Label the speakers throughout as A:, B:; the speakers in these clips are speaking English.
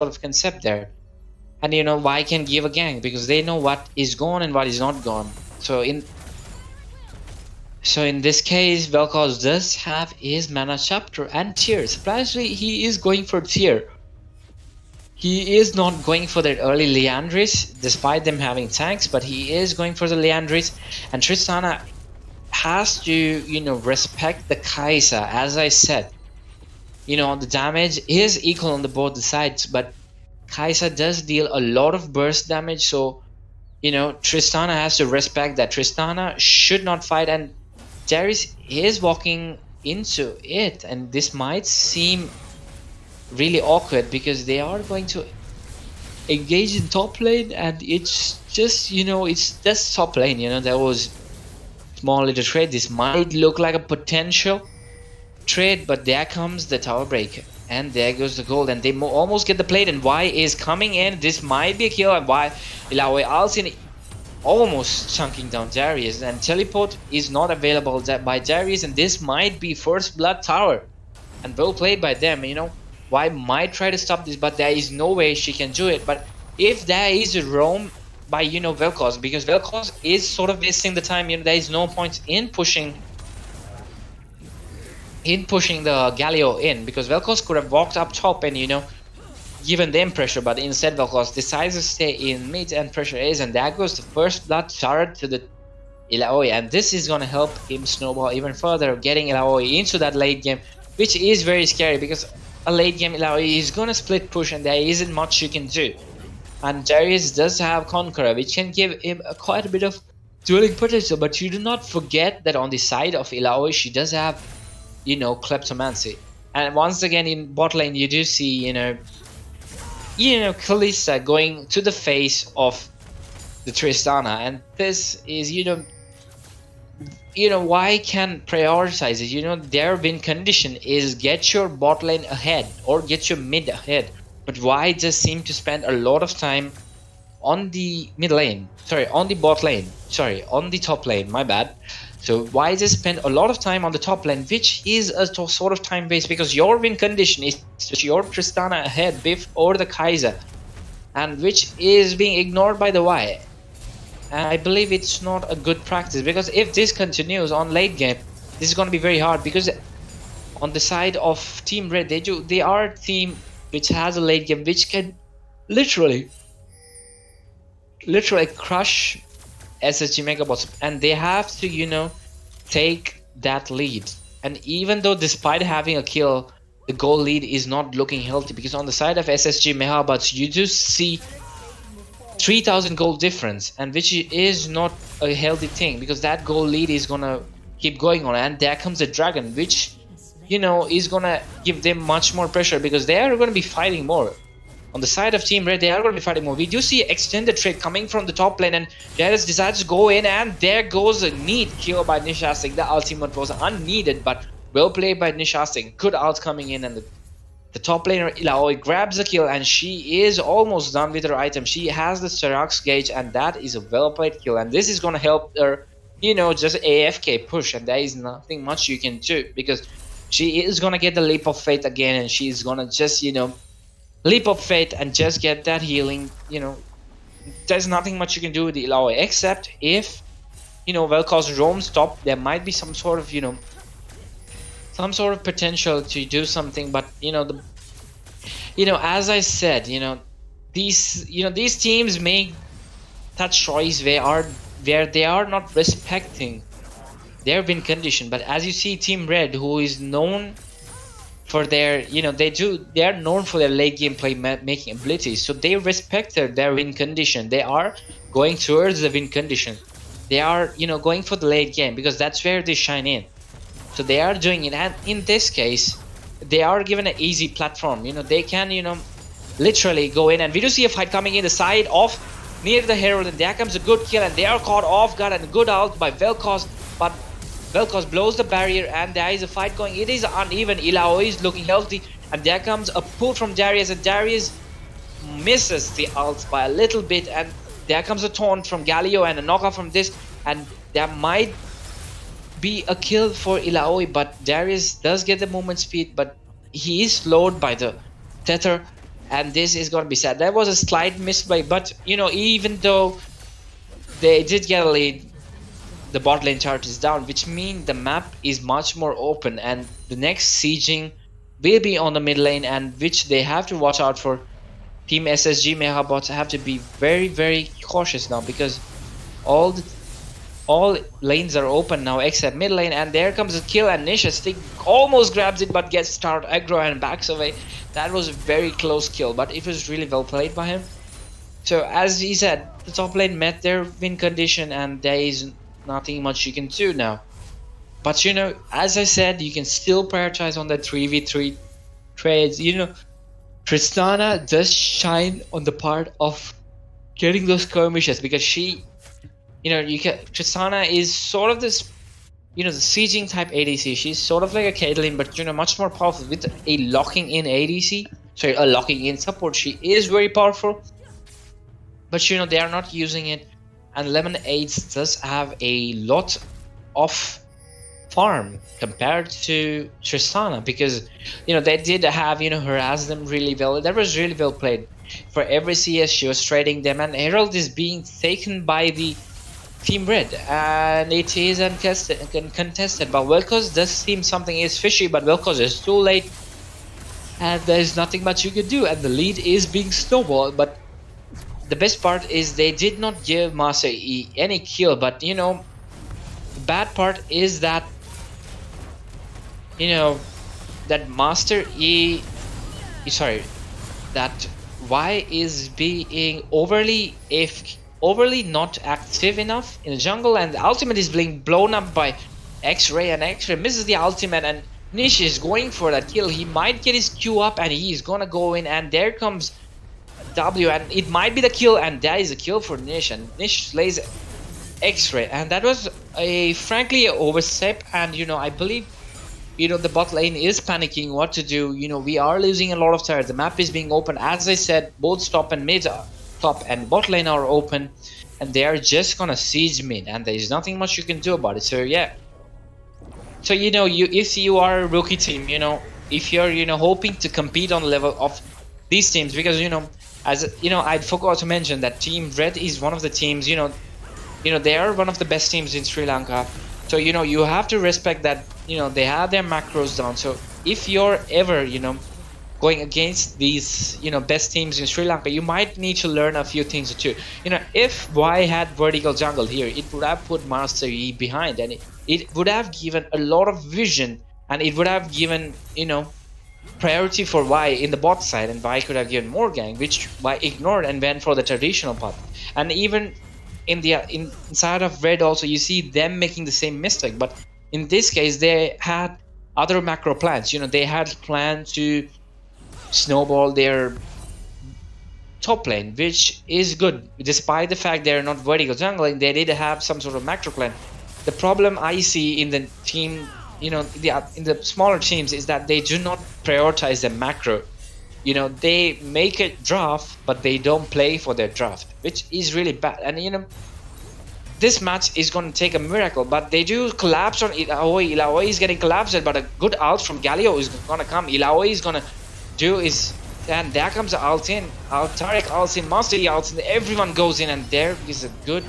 A: sort of concept there. And you know why can give a gank? Because they know what is gone and what is not gone. So in this case, Vel'Koz does have his mana chapter and tier. Surprisingly, he is going for tier. He is not going for that early Liandry's, despite them having tanks, but he is going for the Liandry's. And Tristana has to, you know, respect the Kai'Sa. As I said, you know, the damage is equal on both the sides, but Kai'Sa does deal a lot of burst damage. So, you know, Tristana has to respect that. Tristana should not fight, and Darius is walking into it, and this might seem really awkward because they are going to engage in top lane, and it's just, you know, it's just top lane. You know, there was small little trade. This might look like a potential trade, but there comes the tower break, and there goes the gold, and they almost get the plate, and Y is coming in. This might be a kill, and Y Illaoi ults in, almost chunking down Darius, and teleport is not available by Darius, and this might be first blood tower, and well played by them. You know, Y might try to stop this, but there is no way she can do it. But if there is a roam by, you know, Vel'Koz, because Vel'Koz is sort of wasting the time, you know, there is no point in pushing the Galio in, because Vel'Koz could have walked up top and, you know, given them pressure, but instead Vel'Koz decides to stay in mid and pressure is, and there goes the first blood turret to the Illaoi, and this is gonna help him snowball even further, getting Illaoi into that late game, which is very scary because a late game Illaoi is gonna split push and there isn't much you can do. And Darius does have Conqueror, which can give him quite a bit of dueling potential, but you do not forget that on the side of Illaoi she does have, you know, Kleptomancy. And once again in bot lane you do see, you know, Kalista going to the face of the Tristana, and this is, you know, why can prioritize it? You know, their win condition is get your bot lane ahead or get your mid ahead, but why just seem to spend a lot of time on the mid lane? Sorry, on the bot lane. Sorry, on the top lane. My bad. So why just spend a lot of time on the top lane, which is a sort of time waste, because your win condition is your Tristana ahead before the Kai'Sa, and which is being ignored by the Y. And I believe it's not a good practice, because if this continues on late game, this is going to be very hard, because on the side of Team Red, they are a team which has a late game which can literally crush SSG Megabots, and they have to, you know, take that lead. And even though despite having a kill, the goal lead is not looking healthy, because on the side of SSG Megabots you do see 3000 gold difference, and which is not a healthy thing, because that goal lead is gonna keep going on. And there comes a dragon, which, you know, is gonna give them much more pressure, because they are gonna be fighting more. On the side of Team Red, they are going to be fighting more. We do see extended trade coming from the top lane, and Darius decides to go in, and there goes a neat kill by Nishastic. The ultimate was unneeded, but well played by Nishastic. Good ult coming in, and the top laner Illaoi grabs the kill, and she is almost done with her item. She has the Serax gauge, and that is a well played kill, and this is going to help her, you know, just AFK push, and there is nothing much you can do, because she is going to get the leap of faith again, and she is going to just, you know, leap of faith and just get that healing. You know, there's nothing much you can do with the Illaoi, except if, you know, Vel'Koz roams top, there might be some sort of, you know, some sort of potential to do something. But you know, as I said, you know, these teams make that choice where they are not respecting their win condition. But as you see, Team Red, who is known for their, you know, they are known for their late game play making abilities, so they respected their win condition. They are going towards the win condition. They are, you know, going for the late game, because that's where they shine in. So they are doing it, and in this case they are given an easy platform. You know, they can, you know, literally go in, and we do see a fight coming in the side of near the Herald, and there comes a good kill, and they are caught off guard, and a good ult by Vel'Koz, but Vel'Koz blows the barrier, and there is a fight going. It is uneven. Illaoi is looking healthy, and there comes a pull from Darius, and Darius misses the ult by a little bit, and there comes a taunt from Galio and a knockoff from this, and there might be a kill for Illaoi, but Darius does get the movement speed, but he is slowed by the tether, and this is gonna be sad. That was a slight misplay, but you know, even though they did get a lead, the bot lane chart is down, which means the map is much more open, and the next sieging will be on the mid lane, and which they have to watch out for. Team SSG Megabots have to be very cautious now, because all lanes are open now except mid lane, and there comes a kill, and Nisha Stick almost grabs it but gets start aggro and backs away. That was a very close kill, but it was really well played by him. So as he said, the top lane met their win condition, and there is nothing much you can do now. But you know, as I said, you can still prioritize on the 3v3 trades. You know, Tristana does shine on the part of getting those skirmishes, because she, you know, Tristana is sort of this, you know, the sieging type ADC. She's sort of like a Caitlyn, but you know, much more powerful with a locking in ADC. Sorry, a locking in support. She is very powerful, but you know, they are not using it. And Lemonades does have a lot of farm compared to Tristana, because you know, they did have, you know, harass them really well. That was really well played. For every CS she was trading them, and Herald is being taken by the Team Red, and it is uncontested. But Vel'Koz does seem something is fishy, but Vel'Koz is too late, and there's nothing much you can do, and the lead is being snowballed. But the best part is they did not give Master E any kill. But you know, the bad part is that, you know, that Master E, sorry, that Y is being overly not active enough in the jungle, and the ultimate is being blown up by X-Ray, and X-Ray misses the ultimate, and Nish is going for that kill. He might get his Q up, and he is gonna go in, and there comes W, and it might be the kill, and that is a kill for Nish, and Nish slays X-Ray, and that was a frankly overstep. And you know, I believe, you know, the bot lane is panicking what to do. You know, we are losing a lot of turrets. The map is being open. As I said, both top and mid, top and bot lane are open, and they are just gonna siege mid, and there is nothing much you can do about it. So yeah. So you know, if you are a rookie team, you know, if you're, you know, hoping to compete on the level of these teams, because you know, as you know, I forgot to mention that Team Red is one of the teams, you know, they are one of the best teams in Sri Lanka. So you know, you have to respect that, you know, they have their macros down. So if you're ever, you know, going against these, you know, best teams in Sri Lanka, you might need to learn a few things too. You know, if Y had vertical jungle here, it would have put Master E behind, and it would have given a lot of vision, and it would have given, you know, priority for Y in the bot side, and Y could have given more gang, which Y ignored and went for the traditional path. And even in the inside of Red also, you see them making the same mistake. But in this case, they had other macro plans. You know, they had planned to snowball their top lane, which is good. Despite the fact they're not vertical jungling, they did have some sort of macro plan. The problem I see in the team, you know, in the smaller teams, is that they do not prioritize the macro. You know, they make a draft, but they don't play for their draft, which is really bad. And you know, this match is going to take a miracle, but they do collapse on Ilaoi. Ilaoi is getting collapsed, but a good ult from Galio is going to come. Ilaoi is going to do is, and there comes the ult in. Tarek ults in, Master E ults in, everyone goes in, and there is a good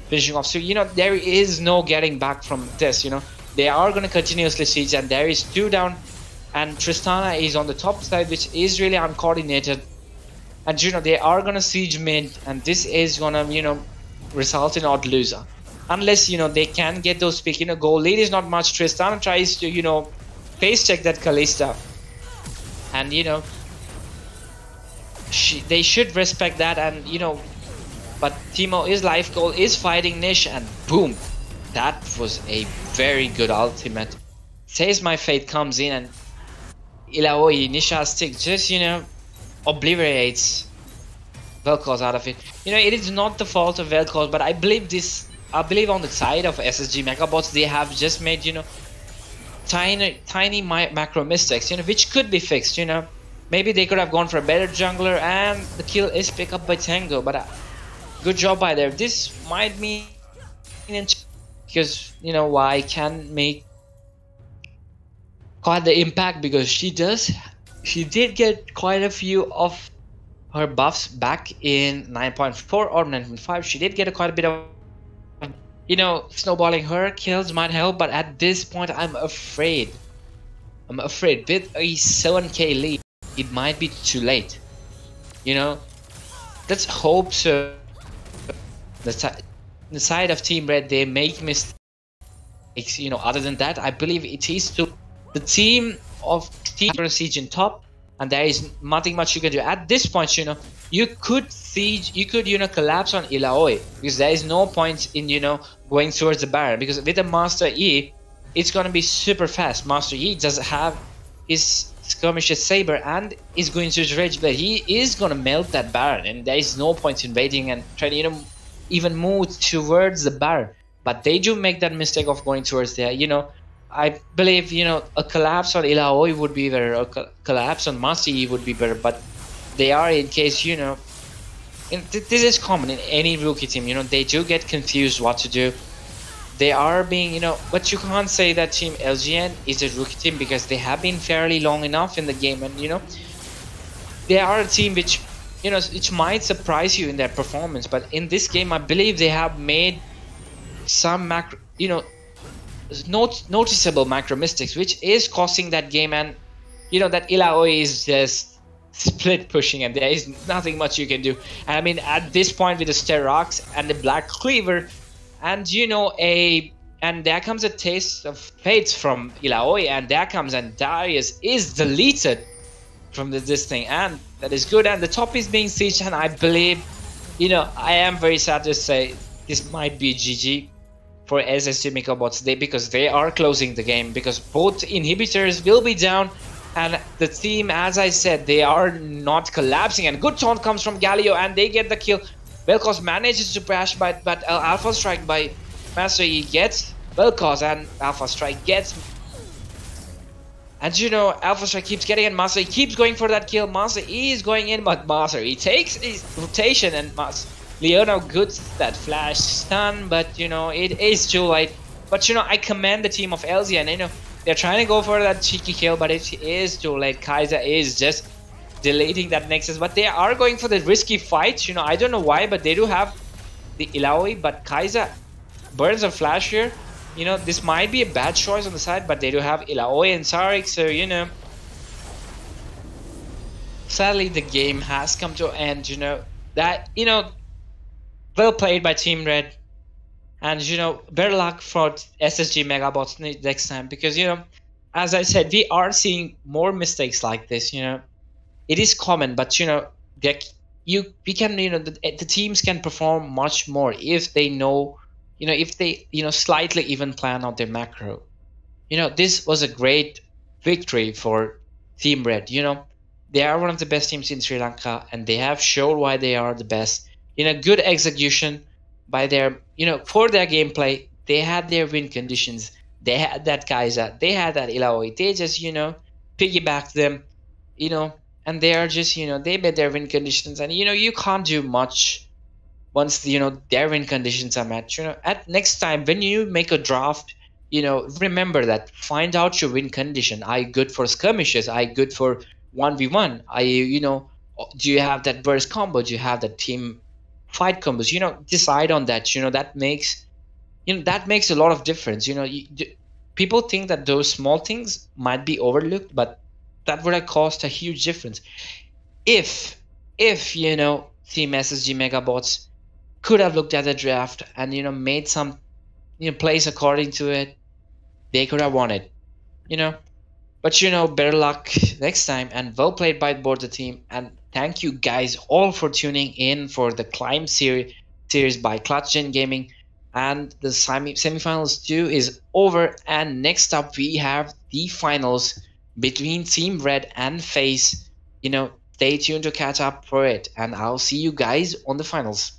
A: finishing off. So you know, there is no getting back from this. You know, they are going to continuously siege, and there is 2 down, and Tristana is on the top side, which is really uncoordinated. And you know, they are going to siege mid, and this is going to, you know, result in odd loser. Unless, you know, they can get those pick. You know, goal lead is not much. Tristana tries to, you know, face check that Kalista. And you know, they should respect that, and you know, but Timo is life goal is fighting Nish, and boom, that was a very good ultimate. Says My Fate comes in, and Ilaoi Nisha Stick just, you know, obliterates Vel'Koz out of it. You know, it is not the fault of Vel'Koz, but I believe on the side of SSG Megabots, they have just made, you know, tiny macro mistakes, you know, which could be fixed. You know, maybe they could have gone for a better jungler, and the kill is picked up by Tango, but good job by there. This might mean, because you know, Y can make quite the impact, because she did get quite a few of her buffs back in 9.4 or 9.5. She did get quite a bit of, snowballing her kills might help, but at this point, I'm afraid. With a 7k lead, it might be too late. Let's hope so. The side of Team Red, they make mistakes. Other than that, I believe it is to the team of Team Siege in top, and there is nothing much you can do at this point. You could siege, collapse on Ilaoi, because there is no point in going towards the Baron, because with the Master E, it's gonna be super fast. Master E does have his skirmishes saber and is going to his rage blade. He is gonna melt that Baron, and there is no point in waiting and trying to even move towards the Baron. But they do make that mistake of going towards there. I believe a collapse on Ilaoi would be better, a collapse on Master E would be better, but they are in case this is common in any rookie team. They do get confused what to do. They are being, but you can't say that Team LGN is a rookie team, because they have been fairly long enough in the game, and they are a team which which might surprise you in their performance. But in this game, I believe they have made some macro, noticeable macro mistakes, which is costing that game. And that Ilaoi is just split pushing, and there is nothing much you can do. And I mean, at this point, with the Sterox and the Black Cleaver, and and there comes a taste of fate from Ilaoi, and there comes, and Darius is deleted from this thing, and that is good. And the top is being sieged, and I believe, I am very sad to say this might be GG for SSG Megabots today, because they are closing the game, because both inhibitors will be down, and the team, as I said, they are not collapsing. And good taunt comes from Galio, and they get the kill. Vel'Koz manages to crash, but Alpha Strike by Master E gets Vel'Koz, and Alpha Strike gets. And Alpha Strike keeps getting in. Master E keeps going for that kill. Master E is going in, but Master E takes his rotation, and Leona gets that flash stun, but it is too late. But I commend the team of LZ, and they're trying to go for that cheeky kill, but it is too late. Kaiser is just deleting that Nexus, but they are going for the risky fight. I don't know why, but they do have the Ilaoi, but Kaiser burns a flash here. This might be a bad choice on the side, but they do have Ilaoi and Sarik, so sadly the game has come to an end. That well played by Team Red, and better luck for SSG Megabots next time, because as I said, we are seeing more mistakes like this. It is common, but we can the teams can perform much more if they know, if they slightly even plan out their macro. This was a great victory for Team Red. They are one of the best teams in Sri Lanka, and they have shown why they are the best. Good execution by their for their gameplay. They had their win conditions. They had that Kaiser, they had that Ilaoi. They just piggybacked them, and they are just they made their win conditions, and you can't do much once their win conditions are met. At next time when you make a draft, remember that, find out your win condition. Are you good for skirmishes? Are you good for 1v1? Are you do you have that burst combo? Do you have that team fight combos? Decide on that. That makes that makes a lot of difference. People think that those small things might be overlooked, but that would have caused a huge difference if Team SSG Megabots could have looked at the draft and made some plays according to it. They could have won it. But better luck next time, and well played by both the team. And thank you guys all for tuning in for the Climb series by ClutchGen Gaming. And the semifinals 2 is over, and next up we have the finals between Team Red and FaZe. Stay tuned to catch up for it, and I'll see you guys on the finals.